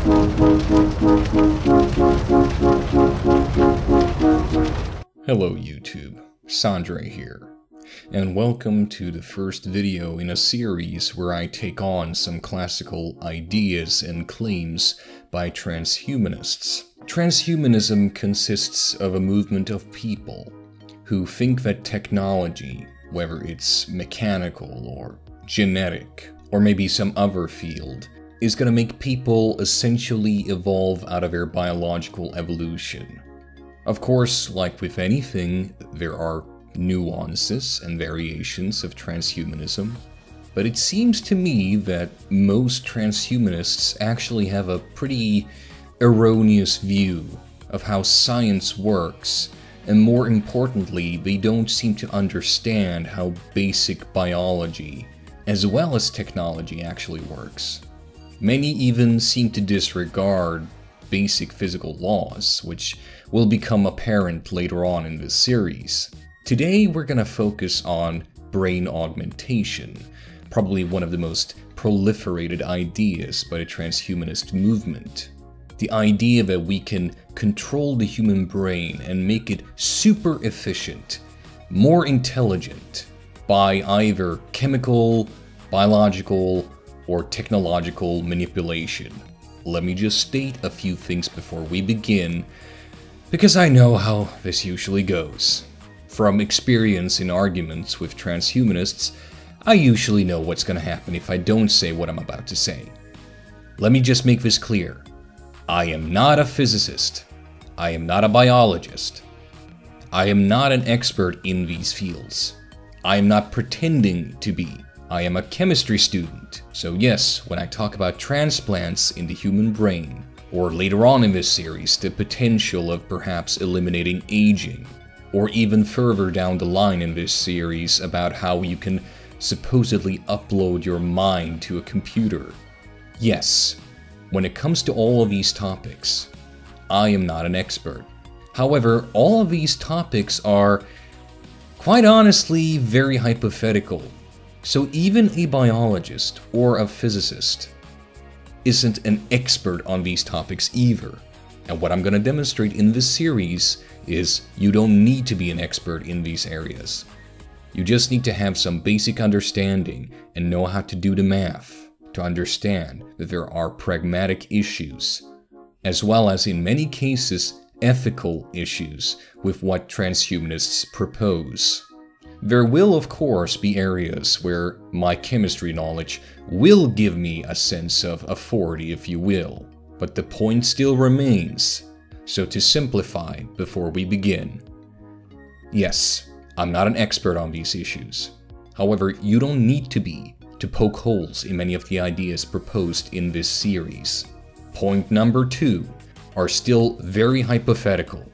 Hello YouTube, Sandre here, and welcome to the first video in a series where I take on some classical ideas and claims by transhumanists. Transhumanism consists of a movement of people who think that technology, whether it's mechanical or genetic, or maybe some other field, is going to make people essentially evolve out of their biological evolution. Of course, like with anything, there are nuances and variations of transhumanism, but it seems to me that most transhumanists actually have a pretty erroneous view of how science works, and more importantly, they don't seem to understand how basic biology, as well as technology, actually works. Many even seem to disregard basic physical laws, which will become apparent later on in this series. Today we're gonna focus on brain augmentation, probably one of the most proliferated ideas by the transhumanist movement. The idea that we can control the human brain and make it super efficient, more intelligent, by either chemical, biological, or technological manipulation. Let me just state a few things before we begin, because I know how this usually goes. From experience in arguments with transhumanists, I usually know what's gonna happen if I don't say what I'm about to say. Let me just make this clear. I am not a physicist. I am not a biologist. I am not an expert in these fields. I am not pretending to be. I am a chemistry student, so yes, when I talk about transplants in the human brain, or later on in this series, the potential of perhaps eliminating aging, or even further down the line in this series about how you can supposedly upload your mind to a computer. Yes, when it comes to all of these topics, I am not an expert. However, all of these topics are, quite honestly, very hypothetical. So even a biologist or a physicist isn't an expert on these topics either. And what I'm going to demonstrate in this series is you don't need to be an expert in these areas. You just need to have some basic understanding and know how to do the math to understand that there are pragmatic issues, as well as in many cases ethical issues with what transhumanists propose. There will, of course, be areas where my chemistry knowledge will give me a sense of authority, if you will, but the point still remains. So to simplify before we begin, yes, I'm not an expert on these issues. However, you don't need to be to poke holes in many of the ideas proposed in this series. Point number 2 are still very hypothetical,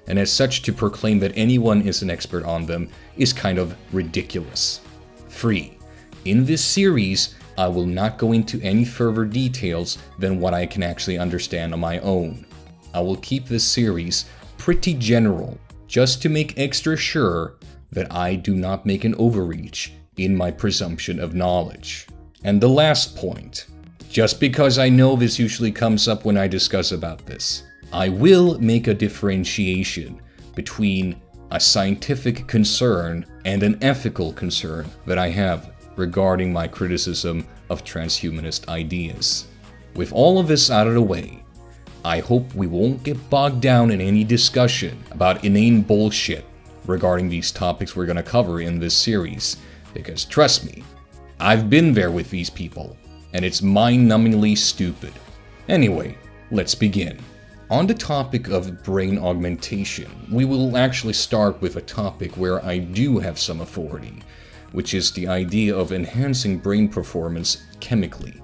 and as such, to proclaim that anyone is an expert on them is kind of ridiculous. 3. In this series, I will not go into any further details than what I can actually understand on my own. I will keep this series pretty general, just to make extra sure that I do not make an overreach in my presumption of knowledge. And the last point, just because I know this usually comes up when I discuss about this, I will make a differentiation between a scientific concern and an ethical concern that I have regarding my criticism of transhumanist ideas. With all of this out of the way, I hope we won't get bogged down in any discussion about inane bullshit regarding these topics we're going to cover in this series, because trust me, I've been there with these people, and it's mind-numbingly stupid. Anyway, let's begin. On the topic of brain augmentation, we will actually start with a topic where I do have some authority, which is the idea of enhancing brain performance chemically.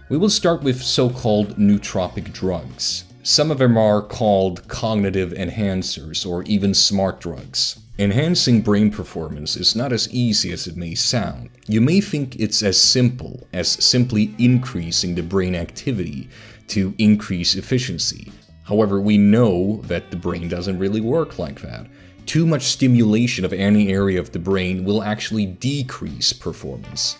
We will start with so-called nootropic drugs. Some of them are called cognitive enhancers or even smart drugs. Enhancing brain performance is not as easy as it may sound. You may think it's as simple as simply increasing the brain activity to increase efficiency. However, we know that the brain doesn't really work like that. Too much stimulation of any area of the brain will actually decrease performance.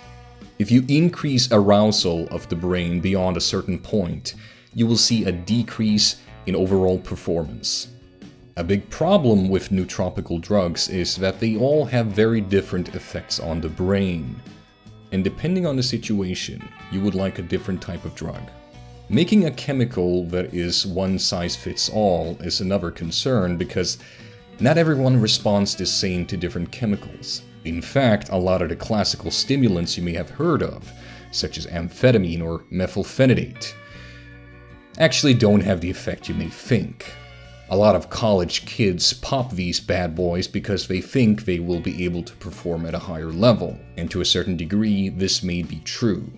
If you increase arousal of the brain beyond a certain point, you will see a decrease in overall performance. A big problem with nootropical drugs is that they all have very different effects on the brain. And depending on the situation, you would like a different type of drug. Making a chemical that is one size fits all is another concern because not everyone responds the same to different chemicals. In fact, a lot of the classical stimulants you may have heard of, such as amphetamine or methylphenidate, actually don't have the effect you may think. A lot of college kids pop these bad boys because they think they will be able to perform at a higher level, and to a certain degree this may be true.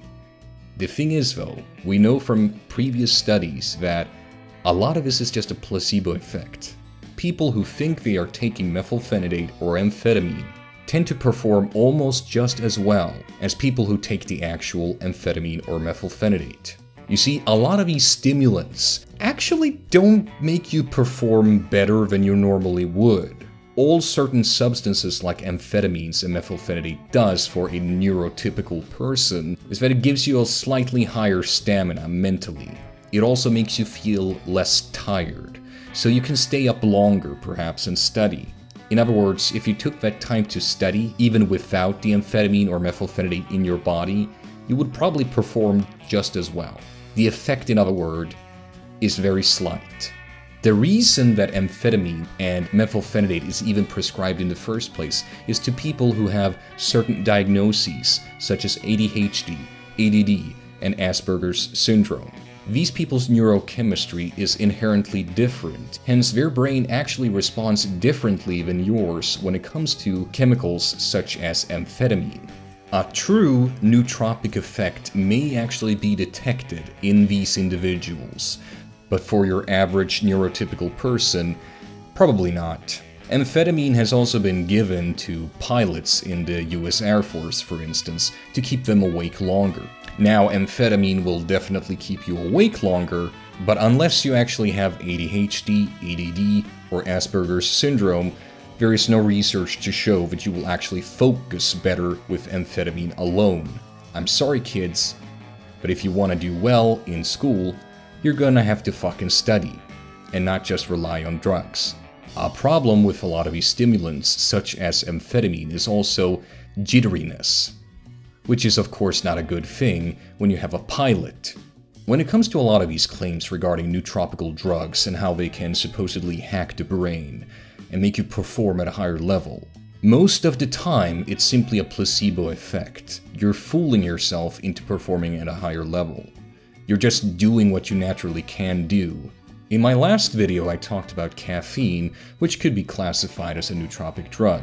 The thing is though, we know from previous studies that a lot of this is just a placebo effect. People who think they are taking methylphenidate or amphetamine tend to perform almost just as well as people who take the actual amphetamine or methylphenidate. You see, a lot of these stimulants actually don't make you perform better than you normally would. All certain substances like amphetamines and methylphenidate does for a neurotypical person is that it gives you a slightly higher stamina mentally. It also makes you feel less tired, so you can stay up longer perhaps and study. In other words, if you took that time to study, even without the amphetamine or methylphenidate in your body, you would probably perform just as well. The effect, in other words, is very slight. The reason that amphetamine and methylphenidate is even prescribed in the first place is to people who have certain diagnoses, such as ADHD, ADD, and Asperger's syndrome. These people's neurochemistry is inherently different, hence their brain actually responds differently than yours when it comes to chemicals such as amphetamine. A true nootropic effect may actually be detected in these individuals, but for your average neurotypical person, probably not. Amphetamine has also been given to pilots in the US Air Force, for instance, to keep them awake longer. Now, amphetamine will definitely keep you awake longer, but unless you actually have ADHD, ADD, or Asperger's syndrome, there is no research to show that you will actually focus better with amphetamine alone. I'm sorry kids, but if you want to do well in school, you're gonna have to fucking study, and not just rely on drugs. A problem with a lot of these stimulants, such as amphetamine, is also jitteriness, which is of course not a good thing when you have a pilot. When it comes to a lot of these claims regarding nootropical drugs and how they can supposedly hack the brain and make you perform at a higher level, most of the time it's simply a placebo effect. You're fooling yourself into performing at a higher level. You're just doing what you naturally can do. In my last video I talked about caffeine, which could be classified as a nootropic drug.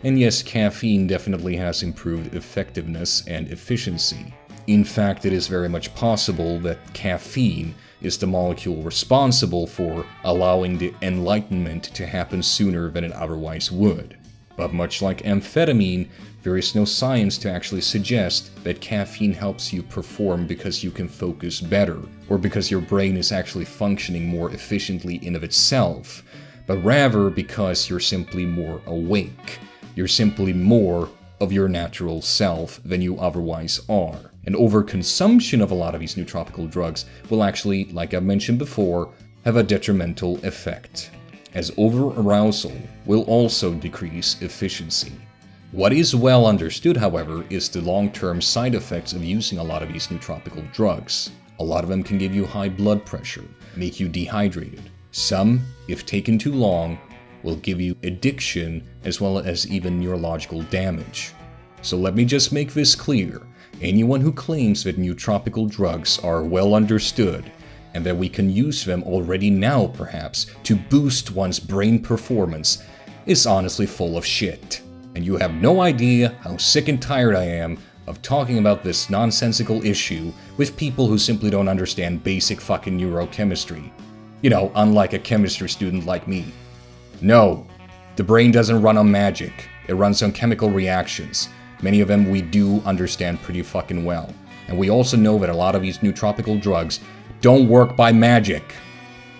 And yes, caffeine definitely has improved effectiveness and efficiency. In fact, it is very much possible that caffeine is the molecule responsible for allowing the enlightenment to happen sooner than it otherwise would. But much like amphetamine, there is no science to actually suggest that caffeine helps you perform because you can focus better, or because your brain is actually functioning more efficiently in of itself, but rather because you're simply more awake. You're simply more of your natural self than you otherwise are. And overconsumption of a lot of these nootropical drugs will actually, like I mentioned before, have a detrimental effect, as over-arousal will also decrease efficiency. What is well understood, however, is the long-term side effects of using a lot of these nootropical drugs. A lot of them can give you high blood pressure, make you dehydrated. Some, if taken too long, will give you addiction as well as even neurological damage. So let me just make this clear. Anyone who claims that nootropical drugs are well understood and that we can use them already now perhaps to boost one's brain performance is honestly full of shit. And you have no idea how sick and tired I am of talking about this nonsensical issue with people who simply don't understand basic fucking neurochemistry. You know, unlike a chemistry student like me. No, the brain doesn't run on magic. It runs on chemical reactions. Many of them we do understand pretty fucking well. And we also know that a lot of these nootropical drugs don't work by magic.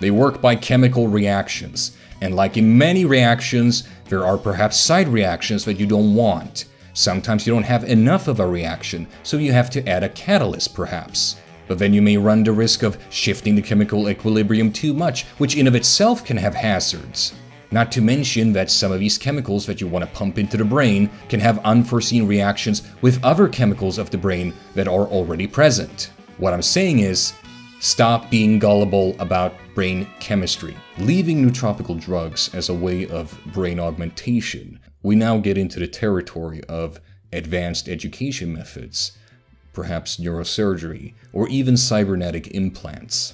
They work by chemical reactions. And like in many reactions, there are perhaps side reactions that you don't want. Sometimes you don't have enough of a reaction, so you have to add a catalyst perhaps. But then you may run the risk of shifting the chemical equilibrium too much, which in of itself can have hazards. Not to mention that some of these chemicals that you want to pump into the brain can have unforeseen reactions with other chemicals of the brain that are already present. What I'm saying is, stop being gullible about brain chemistry. Leaving nootropical drugs as a way of brain augmentation, we now get into the territory of advanced education methods, perhaps neurosurgery, or even cybernetic implants.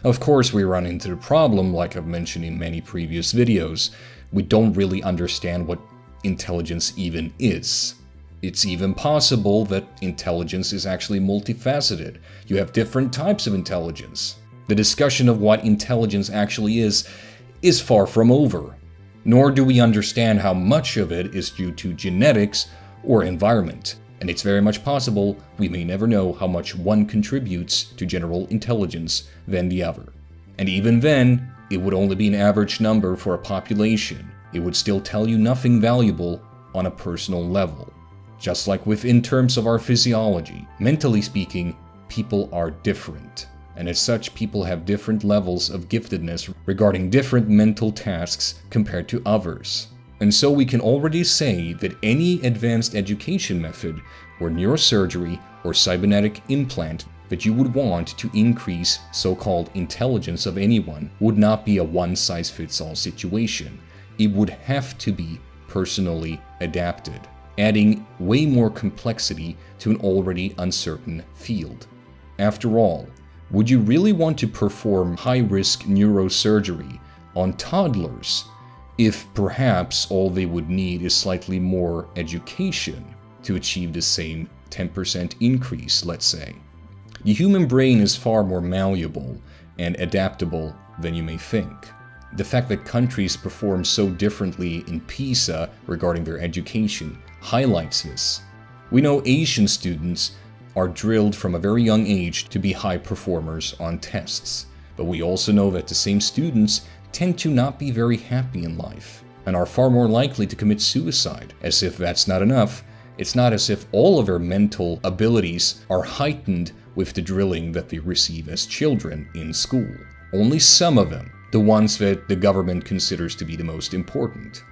Of course, we run into the problem, like I've mentioned in many previous videos, we don't really understand what intelligence even is. It's even possible that intelligence is actually multifaceted. You have different types of intelligence. The discussion of what intelligence actually is far from over. Nor do we understand how much of it is due to genetics or environment. And it's very much possible we may never know how much one contributes to general intelligence than the other. And even then, it would only be an average number for a population. It would still tell you nothing valuable on a personal level. Just like in terms of our physiology, mentally speaking, people are different. And as such, people have different levels of giftedness regarding different mental tasks compared to others. And so we can already say that any advanced education method, or neurosurgery, or cybernetic implant that you would want to increase so-called intelligence of anyone would not be a one-size-fits-all situation. It would have to be personally adapted, adding way more complexity to an already uncertain field. After all, would you really want to perform high-risk neurosurgery on toddlers if perhaps all they would need is slightly more education to achieve the same 10% increase, let's say? The human brain is far more malleable and adaptable than you may think. The fact that countries perform so differently in PISA regarding their education highlights this. We know Asian students are drilled from a very young age to be high performers on tests, but we also know that the same students tend to not be very happy in life and are far more likely to commit suicide. As if that's not enough, it's not as if all of their mental abilities are heightened with the drilling that they receive as children in school. Only some of them, the ones that the government considers to be the most important.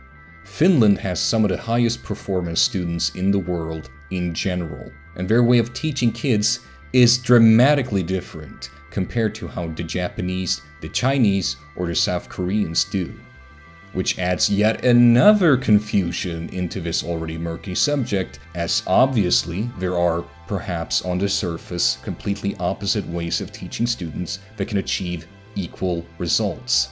Finland has some of the highest performance students in the world in general, and their way of teaching kids is dramatically different compared to how the Japanese, the Chinese, or the South Koreans do. Which adds yet another confusion into this already murky subject, as obviously there are, perhaps on the surface, completely opposite ways of teaching students that can achieve equal results.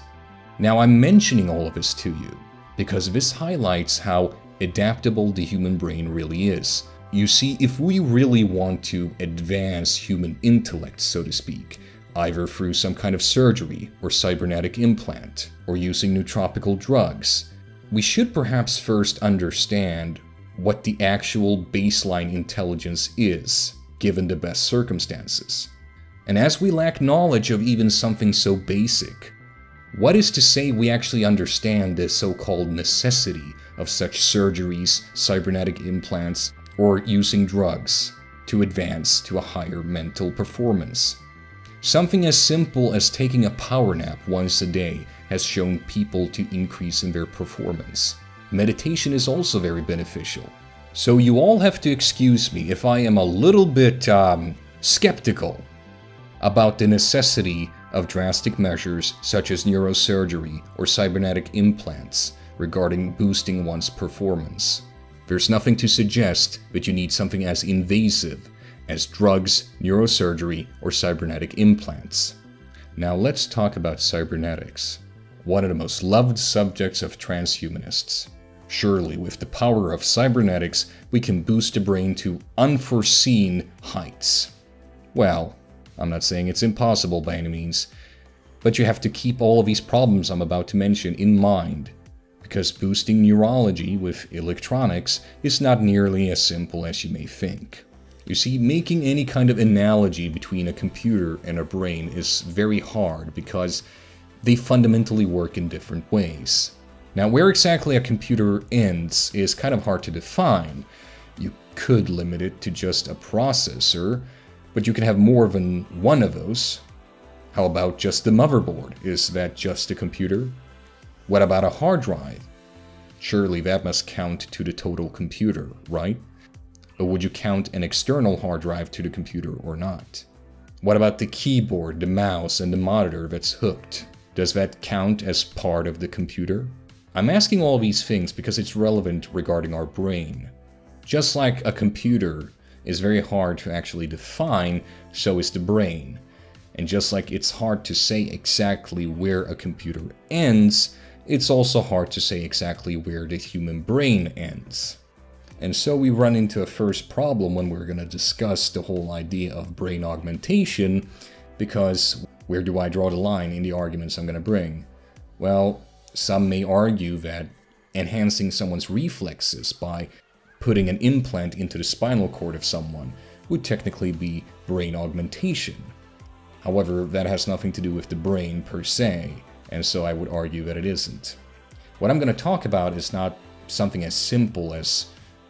Now I'm mentioning all of this to you because this highlights how adaptable the human brain really is. You see, if we really want to advance human intellect, so to speak, either through some kind of surgery or cybernetic implant, or using nootropical drugs, we should perhaps first understand what the actual baseline intelligence is, given the best circumstances. And as we lack knowledge of even something so basic, what is to say we actually understand the so-called necessity of such surgeries, cybernetic implants, or using drugs to advance to a higher mental performance? Something as simple as taking a power nap once a day has shown people to increase in their performance. Meditation is also very beneficial. So you all have to excuse me if I am a little bit skeptical about the necessity of drastic measures such as neurosurgery or cybernetic implants regarding boosting one's performance. There's nothing to suggest that you need something as invasive as drugs, neurosurgery, or cybernetic implants. Now let's talk about cybernetics, one of the most loved subjects of transhumanists. Surely, with the power of cybernetics, we can boost the brain to unforeseen heights. Well, I'm not saying it's impossible by any means, but you have to keep all of these problems I'm about to mention in mind, because boosting neurology with electronics is not nearly as simple as you may think. You see, making any kind of analogy between a computer and a brain is very hard because they fundamentally work in different ways. Now, where exactly a computer ends is kind of hard to define. You could limit it to just a processor, But you can have more than one of those. How about just the motherboard? Is that just a computer? What about a hard drive? Surely that must count to the total computer, right? But would you count an external hard drive to the computer or not? What about the keyboard, the mouse, and the monitor that's hooked? Does that count as part of the computer? I'm asking all these things because it's relevant regarding our brain. Just like a computer is very hard to actually define, so is the brain. And just like it's hard to say exactly where a computer ends, it's also hard to say exactly where the human brain ends. And so we run into a first problem when we're going to discuss the whole idea of brain augmentation, because where do I draw the line in the arguments I'm going to bring? Well, some may argue that enhancing someone's reflexes by putting an implant into the spinal cord of someone would technically be brain augmentation. However, that has nothing to do with the brain per se, and so I would argue that it isn't. What I'm going to talk about is not something as simple as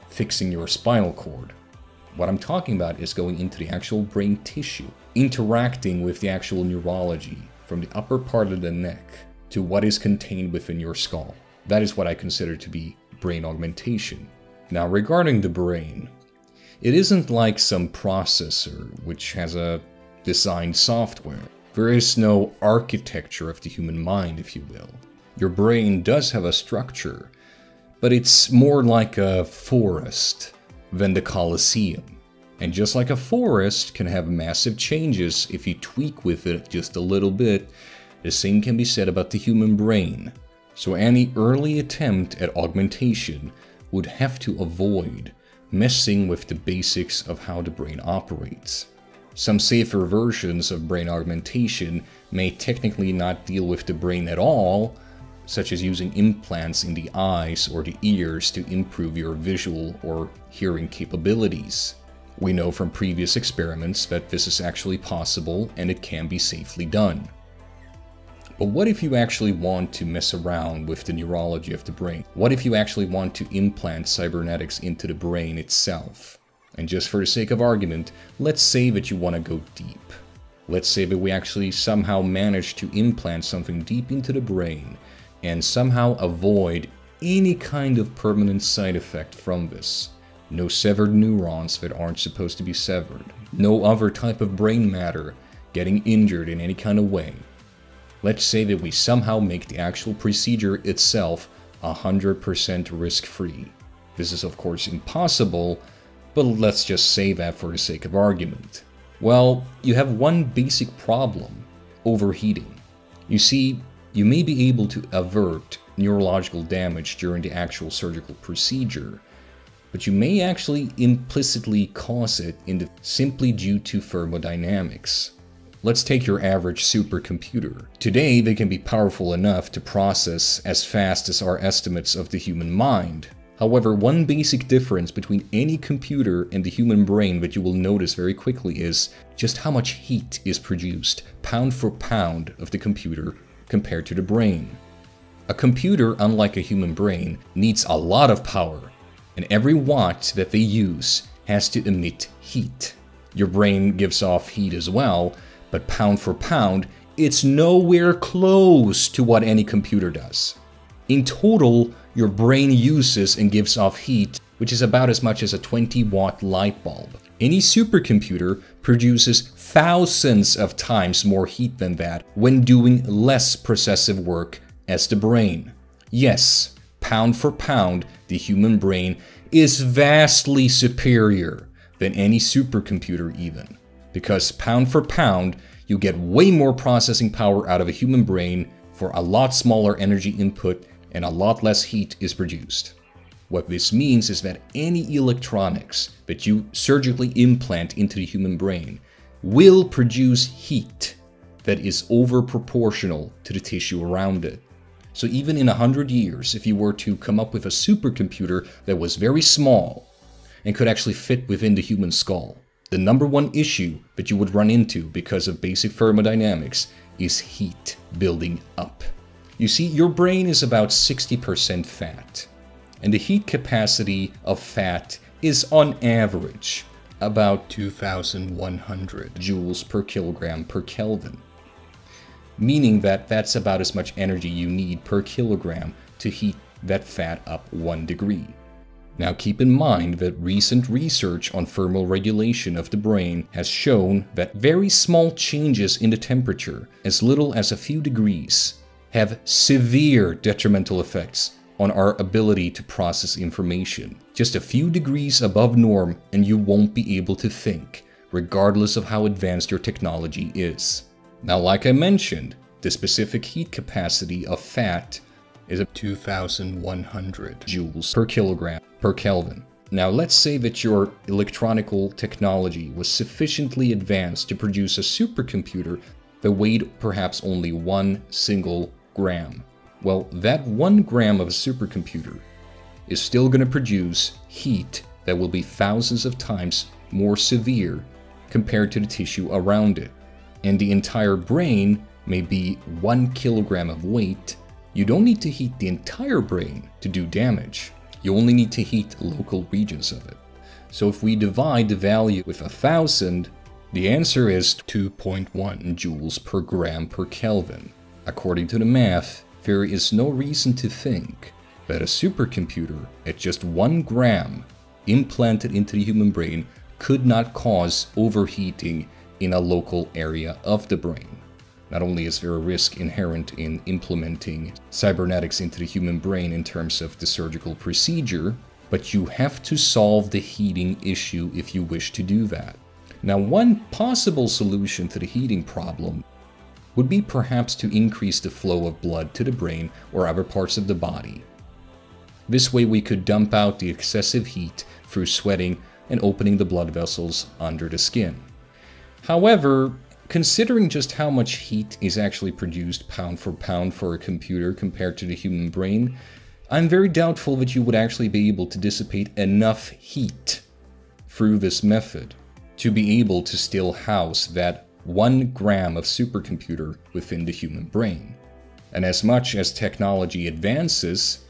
fixing your spinal cord. What I'm talking about is going into the actual brain tissue, interacting with the actual neurology from the upper part of the neck to what is contained within your skull. That is what I consider to be brain augmentation. Now, regarding the brain, it isn't like some processor which has a designed software. There is no architecture of the human mind, if you will. Your brain does have a structure, but it's more like a forest than the Colosseum. And just like a forest can have massive changes if you tweak with it just a little bit, the same can be said about the human brain. So any early attempt at augmentation would have to avoid messing with the basics of how the brain operates. Some safer versions of brain augmentation may technically not deal with the brain at all, such as using implants in the eyes or the ears to improve your visual or hearing capabilities. We know from previous experiments that this is actually possible and it can be safely done. But what if you actually want to mess around with the neurology of the brain? What if you actually want to implant cybernetics into the brain itself? And just for the sake of argument, let's say that you want to go deep. Let's say that we actually somehow manage to implant something deep into the brain and somehow avoid any kind of permanent side effect from this. No severed neurons that aren't supposed to be severed. No other type of brain matter getting injured in any kind of way. Let's say that we somehow make the actual procedure itself 100% risk-free. This is of course impossible, but let's just say that for the sake of argument. Well, you have one basic problem: overheating. You see, you may be able to avert neurological damage during the actual surgical procedure, but you may actually implicitly cause it simply due to thermodynamics. Let's take your average supercomputer. Today, they can be powerful enough to process as fast as our estimates of the human mind. However, one basic difference between any computer and the human brain that you will notice very quickly is just how much heat is produced, pound for pound, of the computer compared to the brain. A computer, unlike a human brain, needs a lot of power, and every watt that they use has to emit heat. Your brain gives off heat as well, but pound for pound, it's nowhere close to what any computer does. In total, your brain uses and gives off heat, which is about as much as a 20-watt light bulb. Any supercomputer produces thousands of times more heat than that when doing less processive work as the brain. Yes, pound for pound, the human brain is vastly superior than any supercomputer even. Because pound for pound, you get way more processing power out of a human brain for a lot smaller energy input, and a lot less heat is produced. What this means is that any electronics that you surgically implant into the human brain will produce heat that is over proportional to the tissue around it. So even in 100 years, if you were to come up with a supercomputer that was very small and could actually fit within the human skull, the number one issue that you would run into because of basic thermodynamics is heat building up. You see, your brain is about 60% fat, and the heat capacity of fat is on average about 2,100 joules per kilogram per Kelvin, meaning that that's about as much energy you need per kilogram to heat that fat up 1 degree. Now keep in mind that recent research on thermal regulation of the brain has shown that very small changes in the temperature, as little as a few degrees, have severe detrimental effects on our ability to process information. Just a few degrees above norm and you won't be able to think, regardless of how advanced your technology is. Now, like I mentioned, the specific heat capacity of fat is 2,100 joules per kilogram per Kelvin. Now, let's say that your electronical technology was sufficiently advanced to produce a supercomputer that weighed perhaps only 1 single gram. Well, that 1 gram of a supercomputer is still going to produce heat that will be thousands of times more severe compared to the tissue around it. And the entire brain may be 1 kilogram of weight. You don't need to heat the entire brain to do damage. You only need to heat local regions of it. So if we divide the value with 1,000, the answer is 2.1 joules per gram per Kelvin. According to the math, there is no reason to think that a supercomputer at just 1 gram implanted into the human brain could not cause overheating in a local area of the brain. Not only is there a risk inherent in implementing cybernetics into the human brain in terms of the surgical procedure, but you have to solve the heating issue if you wish to do that. Now, one possible solution to the heating problem would be perhaps to increase the flow of blood to the brain or other parts of the body. This way we could dump out the excessive heat through sweating and opening the blood vessels under the skin. However, considering just how much heat is actually produced pound for a computer compared to the human brain, I'm very doubtful that you would actually be able to dissipate enough heat through this method to be able to still house that 1 gram of supercomputer within the human brain. And as much as technology advances,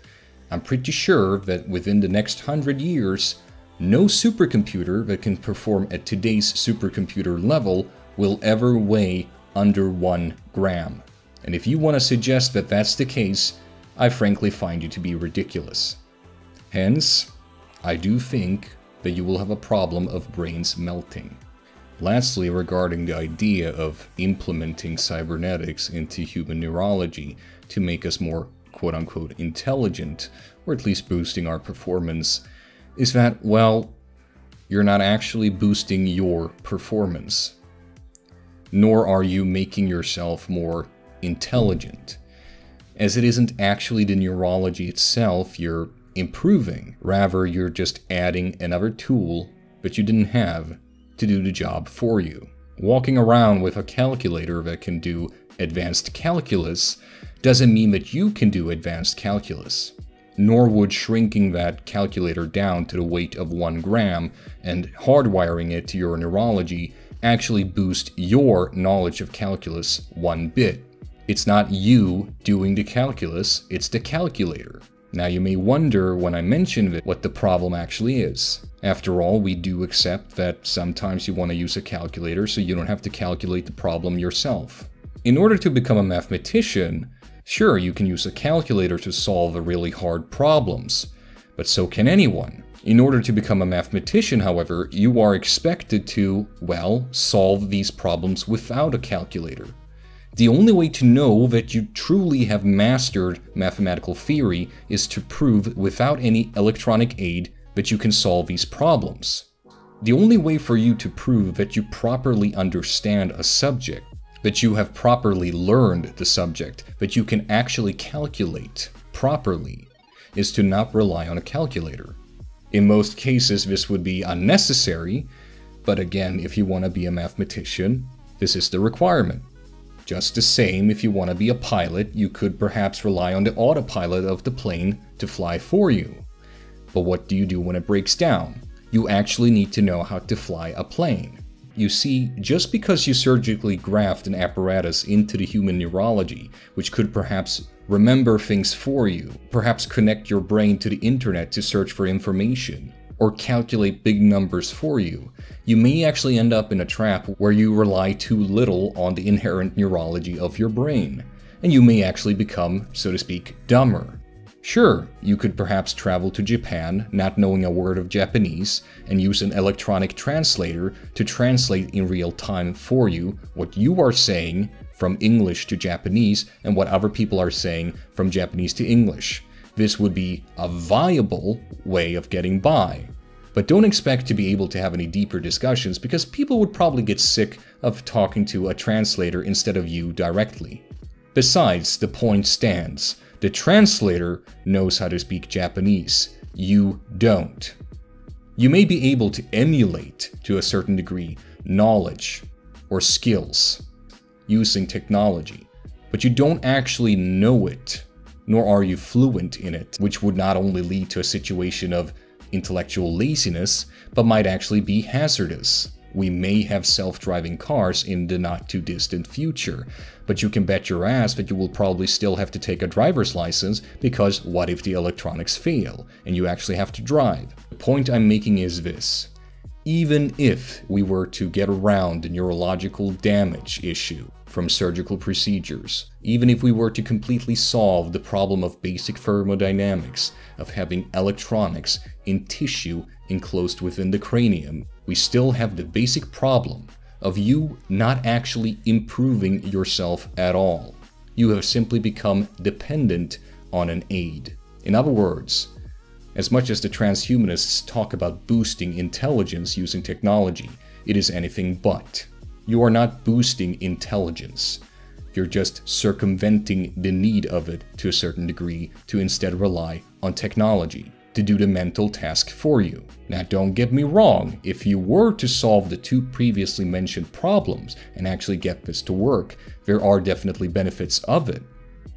I'm pretty sure that within the next 100 years, no supercomputer that can perform at today's supercomputer level will ever weigh under 1 gram. And if you want to suggest that that's the case, I frankly find you to be ridiculous. Hence, I do think that you will have a problem of brains melting. Lastly, regarding the idea of implementing cybernetics into human neurology to make us more quote-unquote intelligent, or at least boosting our performance, is that, well, you're not actually boosting your performance, nor are you making yourself more intelligent, as it isn't actually the neurology itself you're improving. Rather, you're just adding another tool that you didn't have to do the job for you. Walking around with a calculator that can do advanced calculus doesn't mean that you can do advanced calculus, nor would shrinking that calculator down to the weight of 1 gram and hardwiring it to your neurology actually boost your knowledge of calculus 1 bit. It's not you doing the calculus, it's the calculator. Now you may wonder when I mention what the problem actually is. After all, we do accept that sometimes you want to use a calculator so you don't have to calculate the problem yourself. In order to become a mathematician, sure, you can use a calculator to solve the really hard problems, but so can anyone. In order to become a mathematician, however, you are expected to, well, solve these problems without a calculator. The only way to know that you truly have mastered mathematical theory is to prove without any electronic aid that you can solve these problems. The only way for you to prove that you properly understand a subject, that you have properly learned the subject, that you can actually calculate properly, is to not rely on a calculator. In most cases, this would be unnecessary, but again, if you want to be a mathematician, this is the requirement. Just the same, if you want to be a pilot, you could perhaps rely on the autopilot of the plane to fly for you. But what do you do when it breaks down? You actually need to know how to fly a plane. You see, just because you surgically graft an apparatus into the human neurology, which could perhaps remember things for you, perhaps connect your brain to the internet to search for information, or calculate big numbers for you, you may actually end up in a trap where you rely too little on the inherent neurology of your brain, and you may actually become, so to speak, dumber. Sure, you could perhaps travel to Japan, not knowing a word of Japanese, and use an electronic translator to translate in real time for you what you are saying from English to Japanese and what other people are saying from Japanese to English. This would be a viable way of getting by. But don't expect to be able to have any deeper discussions, because people would probably get sick of talking to a translator instead of you directly. Besides, the point stands. The translator knows how to speak Japanese. You don't. You may be able to emulate, to a certain degree, knowledge or skills using technology, but you don't actually know it, nor are you fluent in it, which would not only lead to a situation of intellectual laziness, but might actually be hazardous. We may have self-driving cars in the not-too-distant future, but you can bet your ass that you will probably still have to take a driver's license, because what if the electronics fail and you actually have to drive? The point I'm making is this. Even if we were to get around the neurological damage issue from surgical procedures, even if we were to completely solve the problem of basic thermodynamics, of having electronics in tissue enclosed within the cranium, we still have the basic problem of you not actually improving yourself at all. You have simply become dependent on an aid. In other words, as much as the transhumanists talk about boosting intelligence using technology, it is anything but. You are not boosting intelligence. You're just circumventing the need of it to a certain degree to instead rely on technology to do the mental task for you. Now, don't get me wrong, if you were to solve the two previously mentioned problems and actually get this to work, there are definitely benefits of it.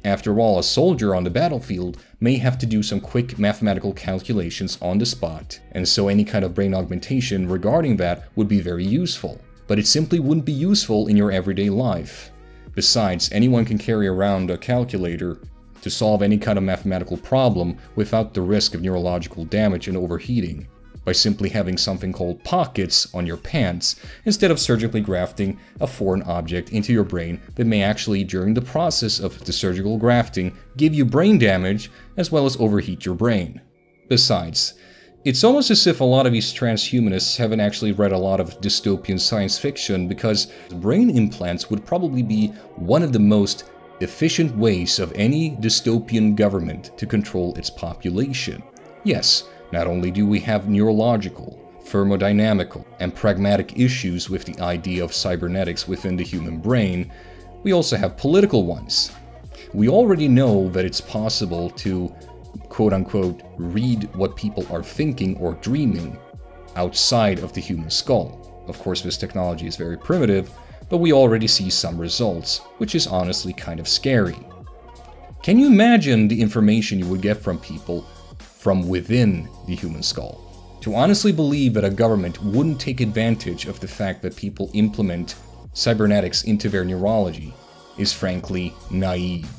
After all, a soldier on the battlefield may have to do some quick mathematical calculations on the spot, and so any kind of brain augmentation regarding that would be very useful. But it simply wouldn't be useful in your everyday life. Besides, anyone can carry around a calculator to solve any kind of mathematical problem without the risk of neurological damage and overheating, by simply having something called pockets on your pants instead of surgically grafting a foreign object into your brain that may actually, during the process of the surgical grafting, give you brain damage as well as overheat your brain. Besides, it's almost as if a lot of these transhumanists haven't actually read a lot of dystopian science fiction, because brain implants would probably be one of the most efficient ways of any dystopian government to control its population. Yes, not only do we have neurological, thermodynamical, and pragmatic issues with the idea of cybernetics within the human brain, we also have political ones. We already know that it's possible to quote-unquote read what people are thinking or dreaming outside of the human skull. Of course, this technology is very primitive, but we already see some results, which is honestly kind of scary. Can you imagine the information you would get from people from within the human skull? To honestly believe that a government wouldn't take advantage of the fact that people implement cybernetics into their neurology is frankly naive.